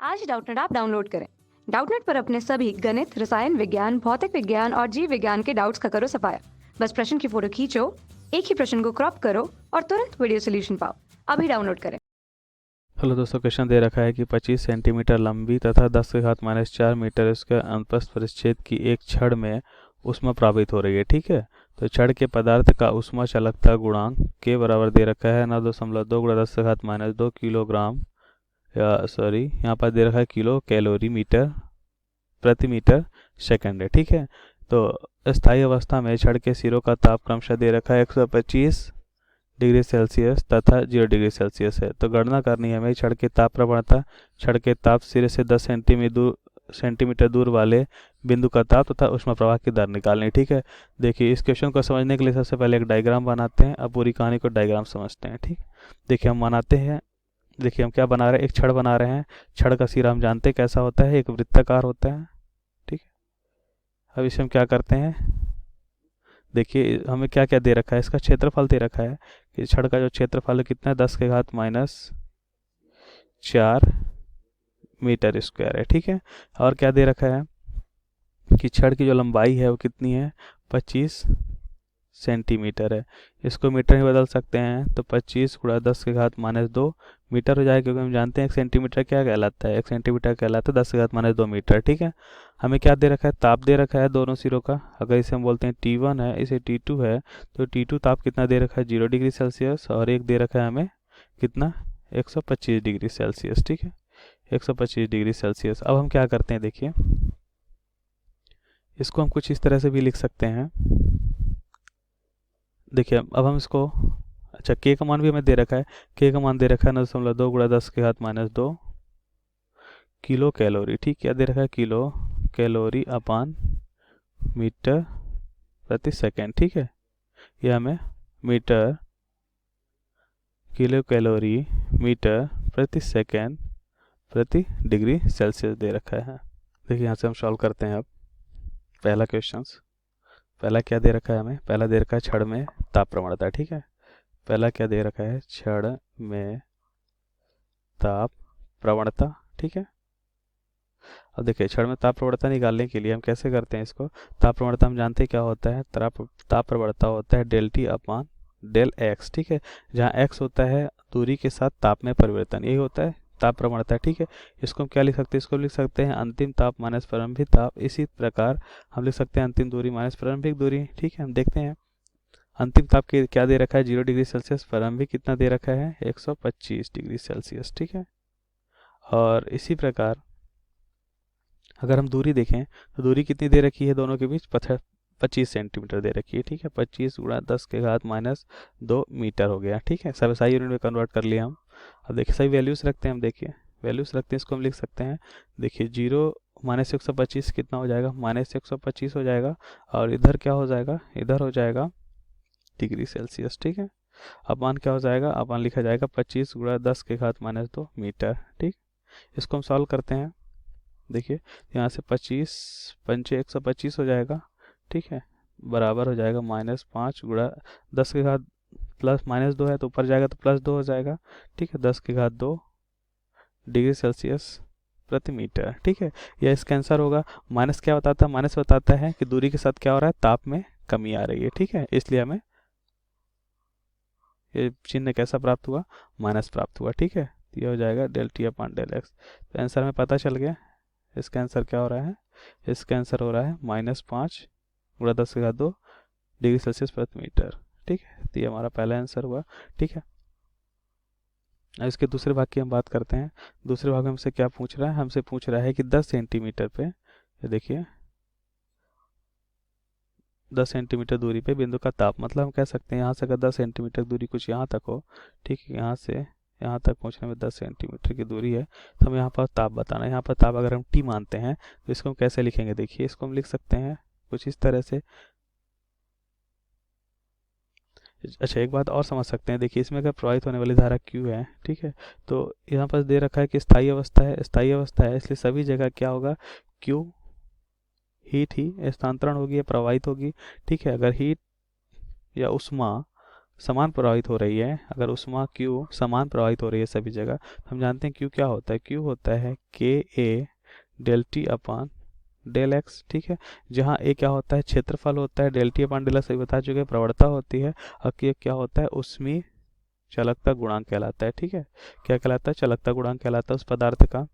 आज Doubtnut app download करें। Doubtnut पर अपने सभी गणित, रसायन विज्ञान, भौतिक विज्ञान और जीव विज्ञान के डाउट्स का करो सफाया। बस प्रश्न की फोटो खींचो, एक ही प्रश्न को क्रॉप करो और तुरंत वीडियो सोल्यूशन पाओ। अभी डाउनलोड करें। हेलो दोस्तों, क्वेश्चन दे रखा है कि 25 सेंटीमीटर लंबी तथा 10 के घात -4 मीटर इसके अनुप्रस्थ परिच्छेद की एक छड़ में ऊष्मा प्रवाहित हो रही है। ठीक है, तो छड़ के पदार्थ का ऊष्मा चालकता गुणांक के बराबर दे रखा है 9.2 × 10 के घात -2 किलोग्राम, या सॉरी यहाँ पर दे रखा है किलो कैलोरी मीटर प्रति मीटर सेकंड है। ठीक है, तो स्थायी अवस्था में छड़ के सिरों का ताप क्रमशः दे रखा है 125 डिग्री सेल्सियस तथा 0 डिग्री सेल्सियस है। तो गणना करनी है हमें छड़ के ताप प्रवणता, छड़ के ताप सिरे से 10 सेंटीमीटर दूर वाले बिंदु का ताप तथा ऊष्मा प्रवाह की दर निकालनी। ठीक है, देखिए इस क्वेश्चन को समझने के लिए सबसे पहले एक डायग्राम बनाते हैं। अब पूरी कहानी को डायग्राम समझते हैं। ठीक, देखिए हम बनाते हैं। देखिए हम क्या बना रहे हैं, एक छड़ बना रहे हैं। छड़ का सिरा हम जानते हैं कैसा होता है, एक वृत्ताकार होता है। ठीक है, अब इसे हम क्या करते हैं, देखिए हमें क्या क्या दे रखा है, इसका क्षेत्रफल दे रखा है कि छड़ का जो क्षेत्रफल है कितना है, 10 के घात -4 मीटर स्क्वायर है। ठीक है, और क्या दे रखा है कि छड़ की जो लंबाई है वो कितनी है, 25 सेंटीमीटर है। इसको मीटर में बदल सकते हैं, तो 25 × 10 के घात -2 मीटर हो जाएगा, क्योंकि हम जानते हैं एक सेंटीमीटर क्या कहलाता है, एक सेंटीमीटर कहलाता है 10 के घात -2 मीटर। ठीक है, हमें क्या दे रखा है, ताप दे रखा है दोनों सिरों का। अगर इसे हम बोलते हैं T1 है, इसे T2 है, तो T2 ताप कितना दे रखा है, 0 डिग्री सेल्सियस, और एक दे रखा है हमें कितना, 125 डिग्री सेल्सियस। ठीक है, 125 डिग्री सेल्सियस। अब हम क्या करते हैं, देखिए इसको हम कुछ इस तरह से भी लिख सकते हैं। देखिए अब हम इसको, अच्छा के का मान भी हमें दे रखा है, के का मान दे रखा है 9.2 × 10 के घात -2 किलो कैलोरी। ठीक, क्या दे रखा है, किलो कैलोरी अपान मीटर प्रति सेकेंड। ठीक है, ये हमें मीटर किलो कैलोरी मीटर प्रति सेकेंड प्रति डिग्री सेल्सियस दे रखा है। देखिए यहाँ से हम सॉल्व करते हैं। अब पहला क्वेश्चन, पहला क्या दे रखा है हमें, पहला दे रखा है छड़ में ताप प्रवणता। ठीक है, पहला क्या दे रखा है, छड़ में ताप प्रवणता। ठीक है, अब देखिए छड़ में ताप प्रवणता निकालने के लिए हम कैसे करते हैं इसको, ताप प्रवणता हम जानते हैं क्या होता है, ताप प्रवणता होता है del T upon del x. ठीक है, जहाँ एक्स होता है दूरी के साथ ताप में परिवर्तन, यही होता है ताप प्रवणता। ठीक है, इसको हम क्या लिख सकते हैं, इसको लिख सकते हैं अंतिम ताप माइनस प्रारंभिक ताप। इसी प्रकार हम लिख सकते हैं अंतिम दूरी माइनस प्रारंभिक दूरी। ठीक है, हम देखते हैं अंतिम ताप के क्या दे रखा है, 0 डिग्री सेल्सियस, प्रारंभिक कितना दे रखा है, 125 डिग्री सेल्सियस। ठीक है, और इसी प्रकार अगर हम दूरी देखें तो दूरी कितनी दे रखी है दोनों के बीच, 25 सेंटीमीटर दे रखी है। ठीक है, 25 × 10 के घात -2 मीटर हो गया। ठीक है, सब SI यूनिट में कन्वर्ट कर लिया हम। अब देखिए सही वैल्यूज रखते हैं हम, देखिए वैल्यूज रखते हैं, इसको हम लिख सकते हैं। देखिए 0 -125 कितना हो जाएगा, -125 हो जाएगा, और इधर क्या हो जाएगा, इधर हो जाएगा डिग्री सेल्सियस। ठीक है, अपान क्या हो जाएगा, अपान लिखा जाएगा 25 × 10 के घात -2 मीटर। ठीक, इसको हम सॉल्व करते हैं। देखिए यहाँ से 25 पंचे 125 हो जाएगा। ठीक है, बराबर हो जाएगा -5 × 10 के घात -2 है तो ऊपर जाएगा तो +2 हो जाएगा। ठीक है, 10 के घात 2 डिग्री सेल्सियस प्रति मीटर। ठीक है, यह इसका आंसर होगा। माइनस क्या बताता है, माइनस बताता है कि दूरी के साथ क्या हो रहा है, ताप में कमी आ रही है। ठीक है, इसलिए हमें ये चिन्ह कैसा प्राप्त हुआ, माइनस प्राप्त हुआ। ठीक है, यह हो जाएगा del T upon del x. तो आंसर में पता चल गया, इसका आंसर क्या हो रहा है, इसका आंसर हो रहा है -5 × 10 के घात 2 डिग्री सेल्सियस प्रति मीटर। ठीक है, तो ये हमारा पहला आंसर हुआ। ठीक है, अब इसके दूसरे भाग की हम बात करते हैं। दूसरे भाग में हमसे क्या पूछ रहा है, हमसे पूछ रहा है कि 10 सेंटीमीटर पे, ये देखिए 10 सेंटीमीटर दूरी पे बिंदु का ताप, मतलब हम कह सकते हैं यहाँ से अगर 10 सेंटीमीटर दूरी कुछ यहाँ तक हो, ठीक है, यहाँ से यहाँ तक पहुँचने में 10 सेंटीमीटर की दूरी है, तो हमें यहाँ पर ताप बताना है। यहाँ पर ताप अगर हम T मानते हैं तो इसको हम कैसे लिखेंगे, देखिए इसको हम लिख सकते हैं कुछ इस तरह से। अच्छा एक बात और समझ सकते हैं, देखिए इसमें अगर प्रवाहित होने वाली धारा Q है, ठीक है, तो यहाँ पर दे रखा है कि स्थायी अवस्था है, स्थायी अवस्था है, इसलिए सभी जगह क्या होगा, Q हीट ही स्थानांतरण होगी या प्रवाहित होगी। ठीक है, अगर हीट या उष्मा समान प्रवाहित हो रही है, अगर उष्मा Q समान प्रवाहित हो रही है सभी जगह, तो हम जानते हैं Q क्या होता है। Q होता है KA del T upon del x, ठीक है। जहाँ A क्या होता है, क्षेत्रफल होता है, del T upon del x अभी बता चुके हैं, प्रवणता होती है, और K क्या होता है, ऊष्मीय चालकता गुणांक कहलाता है, ठीक है। क्या कहलाता है, चालकता गुणांक कहलाता है उस पदार्थ का,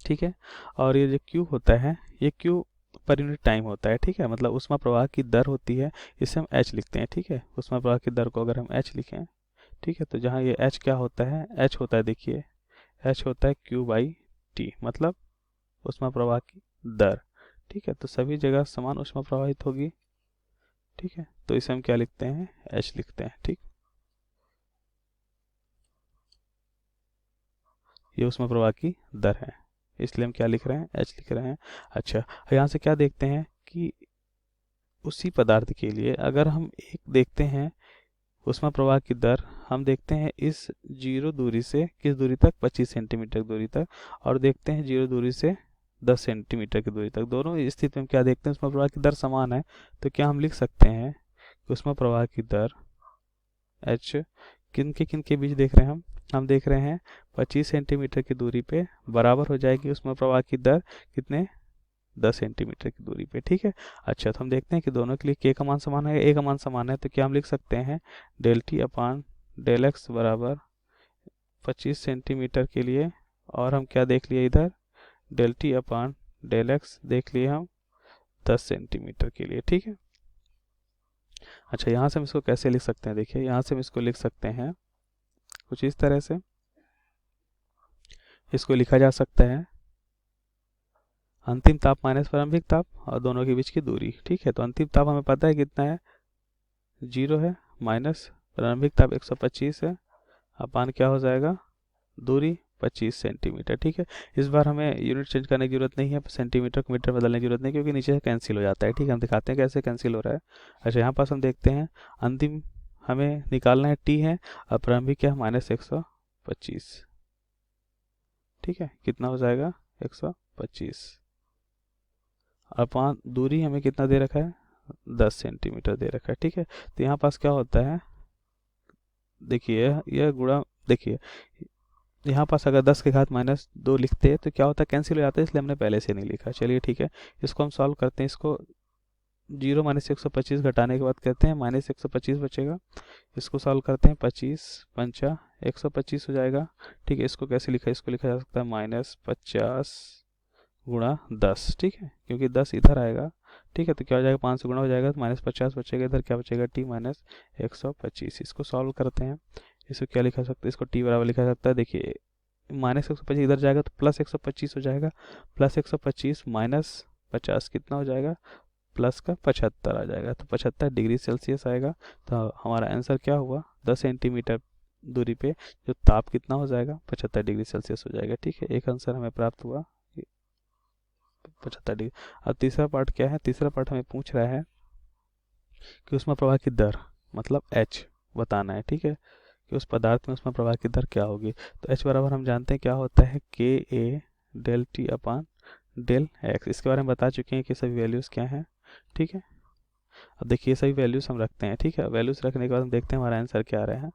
ठीक है। और ये जो Q होता है, ये Q पर यूनिट टाइम होता है, ठीक है। मतलब ऊष्मा प्रवाह की दर होती है, इसे हम H लिखते हैं, ठीक है। ऊष्मा प्रवाह की दर को अगर हम H लिखें, ठीक है, तो जहाँ ये H क्या होता है, H होता है, देखिए H होता है Q बाई टी, मतलब ऊष्मा प्रवाह की दर, ठीक है। तो सभी जगह समान ऊष्मा प्रवाहित होगी, ठीक है। तो इसे हम क्या लिखते हैं, H लिखते हैं, ठीक। ये ऊष्मा प्रवाह की दर है, इसलिए हम क्या लिख रहे हैं, H लिख रहे हैं। अच्छा, यहाँ से क्या देखते हैं कि उसी पदार्थ के लिए अगर हम एक देखते हैं ऊष्मा प्रवाह की दर, हम देखते हैं इस जीरो दूरी से किस दूरी तक, 25 सेंटीमीटर दूरी तक, और देखते हैं जीरो दूरी से 10 सेंटीमीटर की दूरी तक। दोनों स्थिति में क्या देखते हैं, ऊष्मा प्रवाह की दर समान है, तो क्या हम लिख सकते हैं कि ऊष्मा प्रवाह की दर H किन के बीच देख रहे हैं हम देख रहे हैं 25 सेंटीमीटर की दूरी पे बराबर हो जाएगी ऊष्मा प्रवाह की दर कितने, 10 सेंटीमीटर की दूरी पे, ठीक है। अच्छा, तो हम देखते हैं कि दोनों के लिए K का मान समान है, A का मान समान है, तो क्या हम लिख सकते हैं, del T upon del x बराबर 25 सेंटीमीटर के लिए, और हम क्या देख लिए इधर, del T upon del x देख लिए हम 10 सेंटीमीटर के लिए, ठीक है। अच्छा, यहाँ से हम इसको कैसे लिख सकते हैं, देखिए यहाँ से हम इसको लिख सकते हैं कुछ इस तरह से, इसको लिखा जा सकता है अंतिम ताप माइनस प्रारंभिक ताप और दोनों के बीच की दूरी, ठीक है। तो अंतिम ताप हमें पता है कितना है, 0 है, माइनस प्रारंभिक ताप 125 है, अपान क्या हो जाएगा, दूरी 25 सेंटीमीटर, ठीक है। इस बार हमें यूनिट चेंज करने की जरूरत नहीं है, सेंटीमीटर को मीटर बदलने की जरूरत नहीं, क्योंकि नीचे से कैंसिल हो जाता है, ठीक है। हम दिखाते हैं कैसे कैंसिल हो रहा है। अच्छा, यहाँ पास हम देखते हैं अंतिम हमें निकालना है टी है, और प्रारंभिक क्या है, माइनस 125, ठीक है। कितना हो जाएगा, 125, अपान दूरी हमें कितना दे रखा है, 10 सेंटीमीटर दे रखा है, ठीक है। तो यहाँ पास क्या होता है, देखिए यह गुणा, देखिए यहाँ पास अगर 10 के घात माइनस 2 लिखते हैं तो क्या होता है, कैंसिल हो जाता है, इसलिए हमने पहले से नहीं लिखा। चलिए ठीक है, इसको हम सॉल्व करते हैं। इसको 0 माइनस 125 घटाने के बाद कहते हैं माइनस 125 बचेगा, इसको सॉल्व करते हैं, 25 पंचा 125 हो जाएगा, ठीक है। इसको कैसे लिखा, इसको लिखा जा सकता है माइनस 50 गुणा 10, ठीक है, क्योंकि 10 इधर आएगा, ठीक है। तो क्या हो जाएगा, 5 से गुणा हो जाएगा, तो माइनस 50 बचेगा, इधर क्या बचेगा, टी माइनस 125। इसको सॉल्व करते हैं, इसको क्या लिखा सकता है, इसको टी बराबर लिखा सकता है, देखिए माइनस 125 इधर जाएगा तो प्लस 125 हो जाएगा, प्लस 125 माइनस 50 कितना हो जाएगा, प्लस का 75 आ जाएगा, तो 75 डिग्री सेल्सियस आएगा। तो हमारा आंसर क्या हुआ, 10 सेंटीमीटर दूरी पे जो ताप कितना हो जाएगा, 75 डिग्री सेल्सियस हो जाएगा, ठीक है। एक आंसर हमें प्राप्त हुआ 75 डिग्री। अब तीसरा पार्ट क्या है, तीसरा पार्ट हमें पूछ रहा है कि ऊष्मा प्रवाह की दर मतलब H बताना है, ठीक है, कि उस पदार्थ में ऊष्मा प्रवाह की दर क्या होगी। तो H बराबर हम जानते हैं क्या होता है, K A del T upon del x. इसके बारे में बता चुके हैं कि सभी वैल्यूज़ क्या हैं, ठीक है। अब देखिए सभी वैल्यूज़ हम रखते हैं, ठीक है। वैल्यूज़ रखने के बाद हम देखते हैं हमारा आंसर क्या आ रहा है।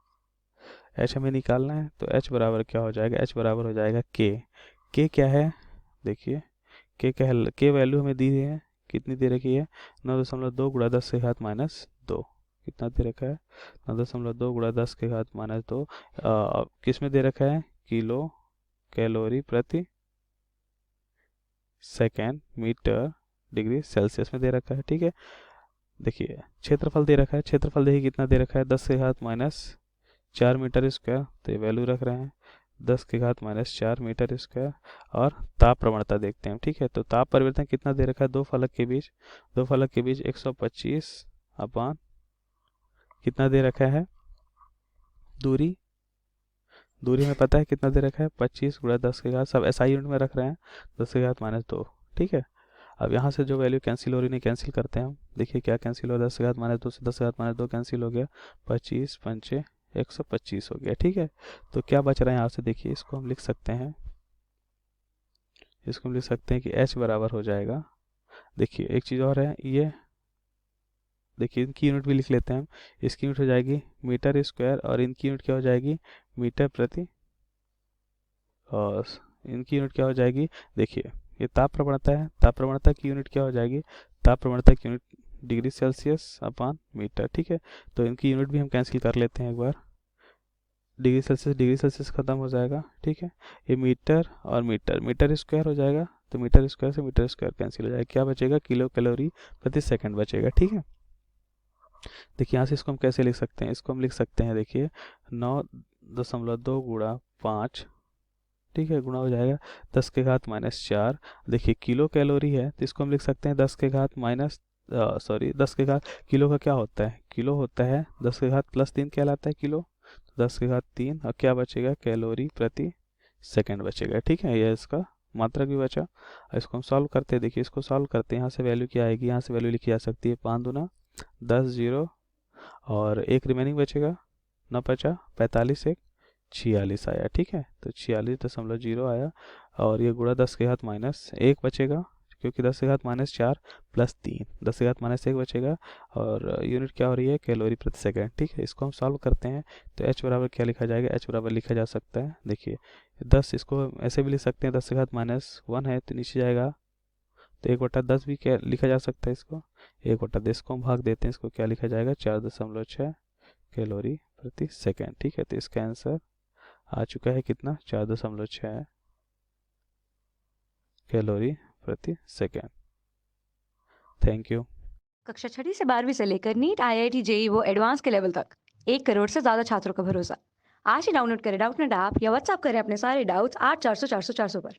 H हमें निकालना है, तो H बराबर क्या हो जाएगा, H बराबर हो जाएगा के क्या है, देखिए के वैल्यू हमें दी है, कितनी दे रखी है, 9.2 गुणा 10 के घात माइनस 2, कितना दे रखा है, 9.2 गुणा 10 के घात माइनस 2, किस में दे रखा है, किलो कैलोरी प्रति सेकेंड मीटर डिग्री सेल्सियस में दे रखा है, ठीक है। देखिए क्षेत्रफल दे रखा है, क्षेत्रफल देखिए कितना दे रखा है, 10 के घात माइनस 4 मीटर स्क्वायर, तो ये वैल्यू रख रहे हैं 10 के घात माइनस 4 मीटर स्क्वायर। और ताप प्रवणता देखते हैं, ठीक है। तो ताप परिवर्तन कितना दे रखा है, दो फलक के बीच 125 अपान कितना दे रखा है, दूरी हमें पता है कितना दे रखा है, 25 गुणा 10 के घात, सब SI यूनिट में रख रहे हैं, 10 के घात माइनस 2, ठीक है। अब यहाँ से जो वैल्यू कैंसिल हो रही है कैंसिल करते हैं हम, देखिए क्या कैंसिल हो, 10 के घात माइनस 2 से 10 के घात माइनस 2 कैंसिल हो गया, 25 पंचे 125 हो गया, ठीक है। तो क्या बच रहा है यहाँ से, देखिए इसको हम लिख सकते हैं, कि H बराबर हो जाएगा, देखिए एक चीज़ और है, ये देखिए इनकी यूनिट भी लिख लेते हैं हम। इसकी यूनिट हो जाएगी मीटर स्क्वायर और इनकी यूनिट क्या हो जाएगी मीटर प्रति, और इनकी यूनिट क्या हो जाएगी, देखिए ये ताप प्रवणता है, ताप प्रवणता की यूनिट क्या हो जाएगी, ताप प्रवणता की यूनिट डिग्री सेल्सियस अपान मीटर। ठीक है, तो इनकी यूनिट भी हम कैंसिल कर लेते हैं एक बार। डिग्री सेल्सियस खत्म हो जाएगा। ठीक है, ये मीटर और मीटर, मीटर स्क्वायर हो जाएगा, तो मीटर स्क्वायर से मीटर स्क्वायर कैंसिल हो जाएगा, क्या बचेगा, किलो कैलोरी प्रति सेकंड बचेगा। ठीक है, देखिए यहाँ से इसको हम कैसे लिख सकते हैं, इसको हम लिख सकते हैं, देखिए 9.2 गुणा 5, ठीक है, गुणा हो जाएगा 10 के घात -4। देखिए किलो कैलोरी है तो इसको हम लिख सकते हैं 10 के घात माइनस, सॉरी 10 के घात, किलो का क्या होता है, किलो होता है 10 के घात +3 कहलाता है किलो, तो 10 के घात 3, और क्या बचेगा, कैलोरी प्रति सेकंड बचेगा। ठीक है, यह इसका मात्रक भी बचा। इसको हम सॉल्व करते हैं, देखिए इसको सॉल्व करते हैं, यहाँ से वैल्यू क्या आएगी, यहाँ से वैल्यू लिखी जा सकती है 5 दूना 10 जीरो, और एक रिमेनिंग बचेगा, 9 पचा 45, एक 46 आया। ठीक है, तो 46.0 आया, और ये गुणा 10 के घात -1 बचेगा, क्योंकि 10 के घात -4 +3, 10 के घात -1 बचेगा, और यूनिट क्या हो रही है, कैलोरी प्रति सेकंड। ठीक है, इसको हम सॉल्व करते हैं, तो h बराबर क्या लिखा जाएगा, h बराबर लिखा जा सकता है, देखिए 10, इसको ऐसे भी लिख सकते हैं, 10 के घात -1 है तो नीचे जाएगा, तो 1/10 भी क्या लिखा जा सकता है, इसको 1/10 को हम भाग देते हैं, इसको क्या लिखा जाएगा, 4.6 कैलोरी प्रति सेकंड। ठीक है, तो इसका आंसर आ चुका है कितना, 4.6 कैलोरी प्रति सेकंड। Thank you. कक्षा 6ठी से 12वीं से लेकर नीट, IIT, JEE वो एडवांस के लेवल तक 1 करोड़ से ज़्यादा छात्रों का भरोसा। आज ही डाउनलोड करें डाउटनेट ऐप या व्हाट्सएप करें अपने सारे डाउट्स 8400 400 400 पर।